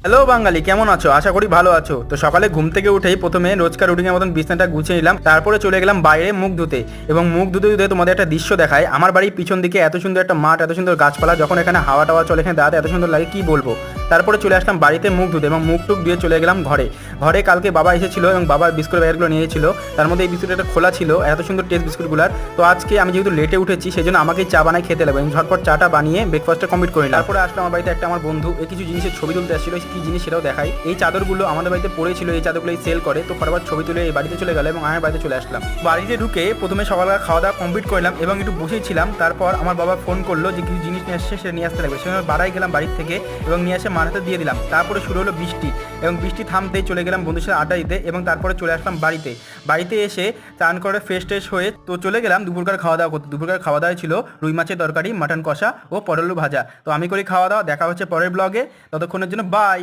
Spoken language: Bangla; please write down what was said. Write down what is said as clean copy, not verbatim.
হ্যালো বাঙালি, কেমন আছো? আশা করি ভালো আছো। তো সকালে ঘুম থেকে উঠেই প্রথমে রোজকার রুটিনের মতন বিছানাটা গুছিয়ে নিলাম, তারপরে চলে গেলাম বাইরে মুখ ধুতে। এবং মুখ ধুতে ধুতে তোমাদের একটা দৃশ্য দেখায়। আমার বাড়ির পিছন দিকে এত সুন্দর একটা মাঠ, এত সুন্দর গাছপালা, যখন এখানে হাওয়া টাওয়া চলে, এখানে দাঁড়াতে এত সুন্দর লাগে কি বলবো। তারপরে চলে আসলাম বাড়িতে মুখ ধুতে এবং মুখ টুক দিয়ে চলে গেলাম ঘরে। ঘরে কালকে বাবা এসেছিল এবং বাবার বিস্কুটের প্যাকেটগুলো নিয়েছিল। তার মধ্যে এই বিস্কুটটা খোলা ছিল, এত সুন্দর টেস্ট বিস্কুটগুলার। তো আজকে আমি যেহেতু লেটে উঠেছি, সেই জন্য আমাকেই চা বানাই খেতে লাগবে এবং ঝটপট চাটা বানিয়ে ব্রেকফাস্টটা কমপ্লিট করে নিলাম। তারপরে আসলাম আমার বাড়িতে একটা আমার বন্ধু এই কিছু জিনিসের ছবি তুলতে আসছিল, কি জিনিস সেটাও দেখাই। এই চাদরগুলো আমাদের বাড়িতে পড়েছিল, এই চাদরগুলো সেল করে, তো ফটাফট ছবি তুলে এই বাড়িতে চলে গেল এবং আমার বাড়িতে চলে আসলাম। বাড়িতে ঢুকে প্রথমে সকালবেলা খাওয়া দাওয়া কমপ্লিট করলাম এবং একটু বসেছিলাম। তারপর আমার বাবা ফোন করলো যে কিছু জিনিস নিয়ে আসছে, সেটা নিয়ে আসতে লাগবে। সেখানে বাড়াই গেলাম বাড়ির থেকে এবং নিয়ে এসে মার হাতে দিয়ে দিলাম। তারপরে শুরু হলো বৃষ্টি এবং বৃষ্টি থামতেই চলে গেলাম বন্ধুর সাথে আড্ডা দিতে এবং তারপরে চলে আসলাম বাড়িতে। বাড়িতে এসে চান করে ফ্রেশ ট্রেশ হয়ে তো চলে গেলাম দুপুরকার খাওয়া দাওয়া করতে। দুপুরকার খাওয়া দাওয়া ছিল রুই মাছের তরকারি, মাটন কষা ও পটল ভাজা। তো আমি করি খাওয়া দাওয়া, দেখা হচ্ছে পরের ব্লগে। ততক্ষণের জন্য বাই।